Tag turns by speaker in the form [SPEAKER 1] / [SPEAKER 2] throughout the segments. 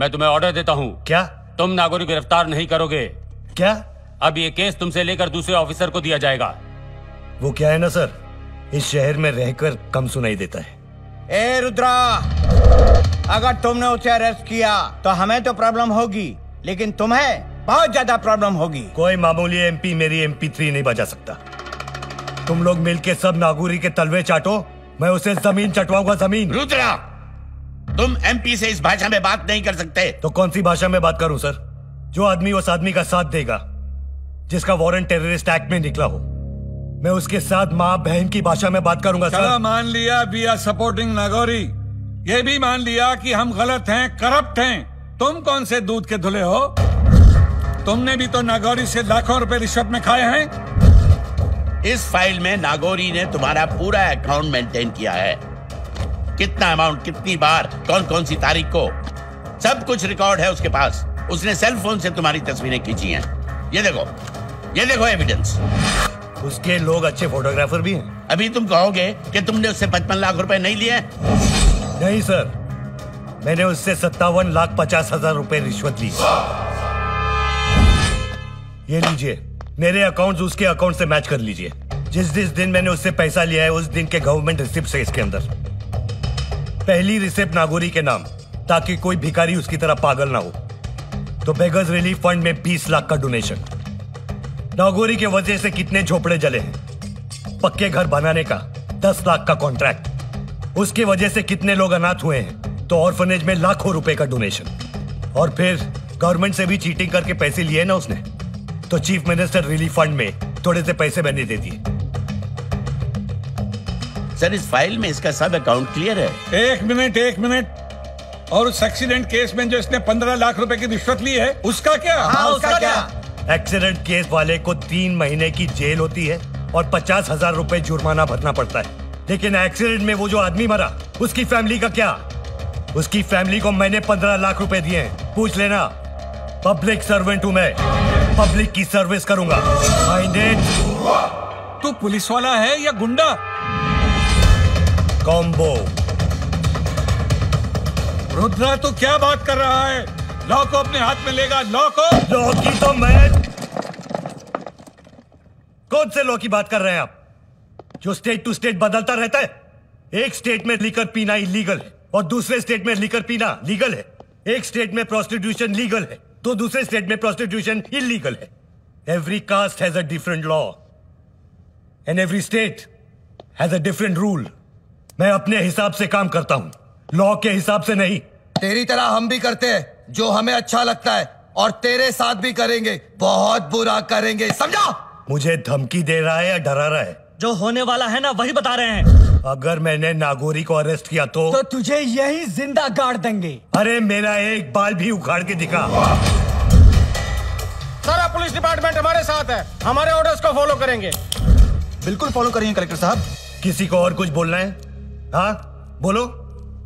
[SPEAKER 1] मैं तुम्हें ऑर्डर देता हूँ।
[SPEAKER 2] क्या?
[SPEAKER 1] तुम नागोरी को गिरफ्तार नहीं करोगे।
[SPEAKER 2] क्या?
[SPEAKER 1] अब ये केस तुमसे लेकर दूसरे ऑफिसर को दिया जाएगा।
[SPEAKER 2] वो क्या है ना सर, इस शहर में रहकर कम सुनाई देता है।
[SPEAKER 3] ए रुद्रा, अगर तुमने उसे अरेस्ट किया तो हमें तो प्रॉब्लम होगी, लेकिन तुम्हें बहुत ज्यादा प्रॉब्लम होगी।
[SPEAKER 2] कोई मामूली एमपी मेरी MP3 नहीं बजा सकता। तुम लोग मिलके सब नागोरी के तलवे चाटो, मैं उसे जमीन चटवाऊंगा, जमीन।
[SPEAKER 4] रुद्रा, तुम MP से इस भाषा में बात नहीं कर सकते।
[SPEAKER 2] तो कौन सी भाषा में बात करूं सर? जो आदमी उस आदमी का साथ देगा जिसका वारंट टेररिस्ट एक्ट में निकला हो, मैं उसके साथ माँ बहन की भाषा में बात करूंगा सर।
[SPEAKER 5] मान लिया वी आर सपोर्टिंग नागौरी, ये भी मान लिया कि हम गलत हैं, करप्ट हैं। तुम कौन से दूध के धुले हो? तुमने भी तो नागौरी से लाखों रुपए रिश्वत में खाए हैं।
[SPEAKER 4] इस फाइल में नागौरी ने तुम्हारा पूरा अकाउंट मेंटेन किया है। कितना अमाउंट, कितनी बार, कौन कौन सी तारीख को, सब कुछ रिकॉर्ड है उसके पास। उसने सेल फोन से तुम्हारी तस्वीरें खींची हैं। ये देखो एविडेंस।
[SPEAKER 2] उसके लोग अच्छे फोटोग्राफर भी हैं।
[SPEAKER 4] अभी तुम कहोगे कि तुमने उससे 55 लाख रुपए नहीं लिए?
[SPEAKER 2] नहीं सर, मैंने उससे 57,50,000 रुपए रिश्वत ली। ये लीजिए, मेरे अकाउंट्स उसके अकाउंट से मैच कर लीजिए। जिस दिन मैंने उससे पैसा लिया है उस दिन के गवर्नमेंट रिसिप्ट है इसके अंदर। पहली रिसिप्ट नागौरी के नाम, ताकि कोई भिखारी उसकी तरह पागल ना हो। तो बेगर्स रिलीफ फंड में 20 लाख का डोनेशन। नागौरी के वजह से कितने झोपड़े जले हैं। पक्के घर बनाने का 10 लाख का कॉन्ट्रैक्ट। उसके वजह से कितने लोग अनाथ हुए हैं। तो ऑर्फनेज में लाखों रुपए का डोनेशन। और फिर गवर्नमेंट से भी चीटिंग करके पैसे लिए ना उसने, तो चीफ मिनिस्टर रिलीफ फंड में थोड़े से पैसे मैंने दे दिए।
[SPEAKER 4] सर, इस फाइल में इसका सब अकाउंट क्लियर है।
[SPEAKER 5] एक मिनट। और उस एक्सीडेंट केस में जो इसने 15 लाख रुपए की रिश्वत ली है, उसका क्या?
[SPEAKER 3] हाँ, उसका क्या?
[SPEAKER 2] एक्सीडेंट केस वाले को 3 महीने की जेल होती है और 50,000 रुपए जुर्माना भरना पड़ता है। लेकिन एक्सीडेंट में वो जो आदमी मरा, उसकी फैमिली का क्या? उसकी फैमिली को मैंने 15 लाख रुपए दिए हैं। पूछ लेना। पब्लिक सर्वेंट हूं मैं, पब्लिक की सर्विस करूंगा।
[SPEAKER 5] तू पुलिस वाला है या गुंडा?
[SPEAKER 2] कॉम्बो।
[SPEAKER 5] रुद्रा, तू क्या बात कर रहा है? लॉ को अपने हाथ में लेगा। लॉ
[SPEAKER 2] की तो मैं। कौन से लॉ की बात कर रहे हैं आप, जो स्टेट टू स्टेट बदलता रहता है? एक स्टेट में लिकर पीना इलीगल है और दूसरे स्टेट में लिकर पीना लीगल है। एक स्टेट में प्रोस्टिट्यूशन लीगल है तो दूसरे स्टेट में प्रोस्टिट्यूशन इलीगल है। Every caste has a different law and every state has a different rule. मैं अपने हिसाब से काम करता हूं, लॉ के हिसाब से नहीं।
[SPEAKER 6] तेरी तरह हम भी करते हैं जो हमें अच्छा लगता है, और तेरे साथ भी करेंगे, बहुत बुरा करेंगे, समझा?
[SPEAKER 2] मुझे धमकी दे रहा है या डरा रहा है?
[SPEAKER 7] जो होने वाला है ना वही बता रहे हैं।
[SPEAKER 2] अगर मैंने नागौरी को अरेस्ट किया तो
[SPEAKER 7] तुझे यही जिंदा गाड़ देंगे।
[SPEAKER 2] अरे मेरा एक बाल भी उखाड़ के दिखा।
[SPEAKER 3] सारा पुलिस डिपार्टमेंट हमारे साथ है, हमारे ऑर्डर्स को फॉलो करेंगे।
[SPEAKER 6] बिल्कुल फॉलो करेंगे कलेक्टर साहब।
[SPEAKER 2] किसी को और कुछ बोलना है? हाँ बोलो,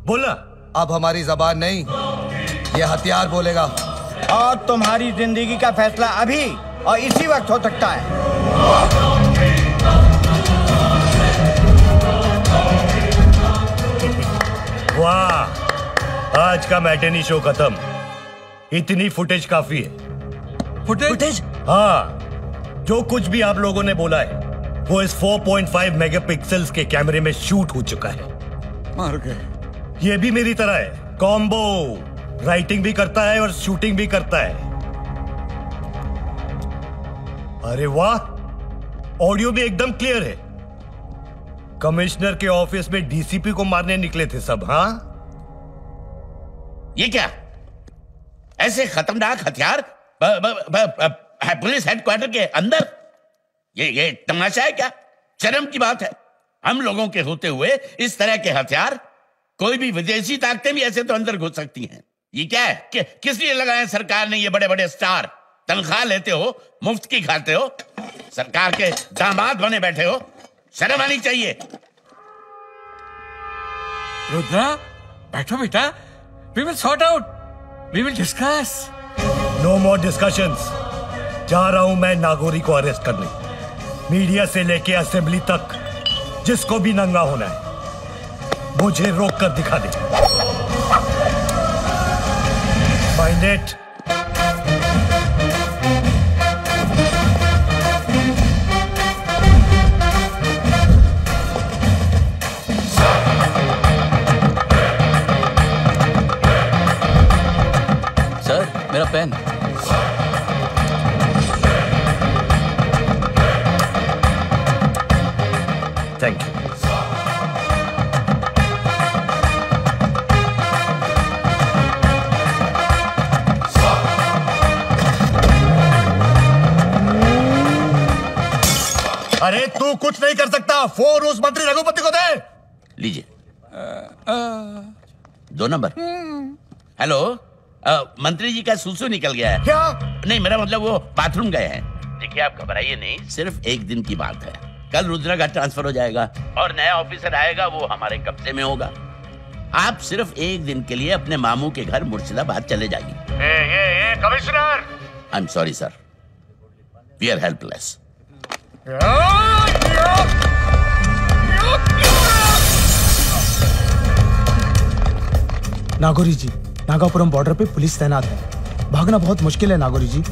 [SPEAKER 2] बोलना।
[SPEAKER 6] अब हमारी जबान नहीं, ये हथियार बोलेगा।
[SPEAKER 3] और तुम्हारी जिंदगी का फैसला अभी और इसी वक्त हो सकता है।
[SPEAKER 2] वाह, आज का मैटेनी शो खत्म। इतनी फुटेज काफी है।
[SPEAKER 7] फुटेज?
[SPEAKER 2] हाँ, जो कुछ भी आप लोगों ने बोला है वो इस 4.5 मेगापिक्सल्स के कैमरे में शूट हो चुका है।
[SPEAKER 5] मार गए।
[SPEAKER 2] ये भी मेरी तरह है, कॉम्बो। राइटिंग भी करता है और शूटिंग भी करता है। अरे वाह, ऑडियो भी एकदम क्लियर है। कमिश्नर के ऑफिस में डीसीपी को मारने निकले थे सब। हाँ,
[SPEAKER 4] ये क्या? ऐसे खतरनाक हथियार पुलिस हेडक्वार्टर के अंदर? ये तमाशा है क्या? शर्म की बात है। हम लोगों के होते हुए इस तरह के हथियार, कोई भी विदेशी ताकतें भी ऐसे तो अंदर घुस सकती हैं। ये क्या है? किस लिए लगाए सरकार ने ये बड़े बड़े स्टार? तनख्वाह लेते हो, मुफ्त की खाते हो, सरकार के दामाद बने बैठे हो, शर्म आनी चाहिए।
[SPEAKER 5] रुद्रा, बैठो बेटा, we will sort out, we will discuss.
[SPEAKER 2] No more discussions. जा रहा हूं मैं नागौरी को अरेस्ट करने। मीडिया से लेके असेंबली तक जिसको भी नंगा होना है मुझे रोक कर दिखा दे। Sign it.
[SPEAKER 8] सर, मेरा पेन।
[SPEAKER 2] Thank you. अरे तू कुछ नहीं कर सकता। फोन उस मंत्री रघुपति को दे।
[SPEAKER 4] लीजिए। 2 नंबर। हेलो, मंत्री जी का सुसु निकल गया है।
[SPEAKER 2] क्या?
[SPEAKER 4] नहीं, मेरा मतलब वो बाथरूम गए हैं। देखिए, आप घबराइए नहीं, सिर्फ 1 दिन की बात है। कल रुद्रा का ट्रांसफर हो जाएगा और नया ऑफिसर आएगा, वो हमारे कब्जे में होगा। आप सिर्फ 1 दिन के लिए अपने मामू के घर मुर्शिदाबाद चले जाइए।
[SPEAKER 2] Commissioner,
[SPEAKER 4] I am sorry sir, we are helpless.
[SPEAKER 9] Nagauri ji, Nagapuram border पे पुलिस तैनात है। भागना बहुत मुश्किल है नागौरी जी।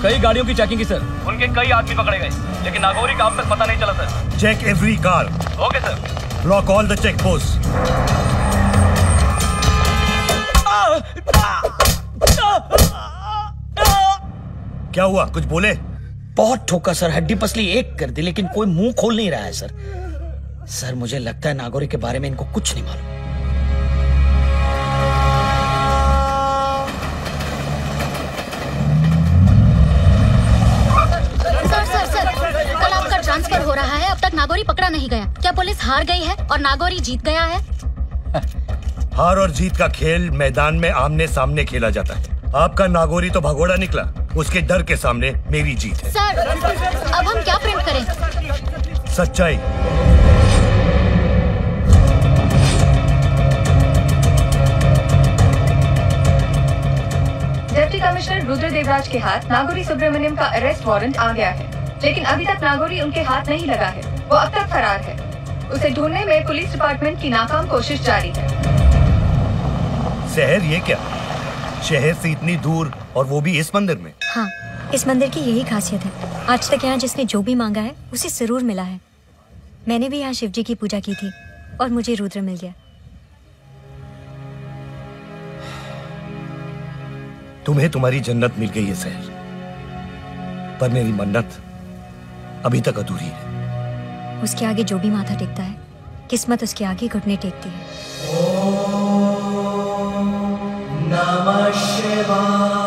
[SPEAKER 7] कई गाड़ियों की चेकिंग की सर। उनके कई आदमी पकड़े गए, लेकिन नागौरी का अब तक पता नहीं चला sir.
[SPEAKER 2] Check every car.
[SPEAKER 7] Okay sir.
[SPEAKER 2] Block all the check post. क्या हुआ, कुछ बोले?
[SPEAKER 10] बहुत ठोका सर, हड्डी पसली एक कर दी, लेकिन कोई मुंह खोल नहीं रहा है सर। सर, मुझे लगता है नागौरी के बारे में इनको कुछ नहीं मालूम।
[SPEAKER 11] ट्रांसफर हो रहा है, अब तक नागौरी पकड़ा नहीं गया। क्या पुलिस हार गई है और नागौरी जीत गया है?
[SPEAKER 2] हार और जीत का खेल मैदान में आमने सामने खेला जाता है। आपका नागौरी तो भगोड़ा निकला, उसके डर के सामने मेरी जीत है।
[SPEAKER 11] सर, अब हम क्या प्रिंट करें?
[SPEAKER 2] सच्चाई।
[SPEAKER 12] डिप्टी कमिश्नर रुद्र देवराज के हाथ नागौरी सुब्रमण्यम का अरेस्ट वारंट आ गया है, लेकिन अभी तक नागौरी उनके हाथ नहीं लगा है। वो अब तक फरार है। उसे ढूंढने में पुलिस डिपार्टमेंट की नाकाम कोशिश जारी है।
[SPEAKER 2] शहर ये क्या? शहर से इतनी दूर और वो भी इस मंदिर में?
[SPEAKER 13] हाँ, इस मंदिर की यही खासियत है। आज तक यहाँ जिसने जो भी मांगा है उसे जरूर मिला है। मैंने भी यहाँ शिव जी की पूजा की थी और मुझे रुद्र मिल गया।
[SPEAKER 2] तुम्हें तुम्हारी जन्नत मिल गई है शहर, पर मेरी मन्नत अभी तक अधूरी है।
[SPEAKER 13] उसके आगे जो भी माथा टेकता है, किस्मत उसके आगे घुटने टेकती है।
[SPEAKER 14] नमः शिवाय।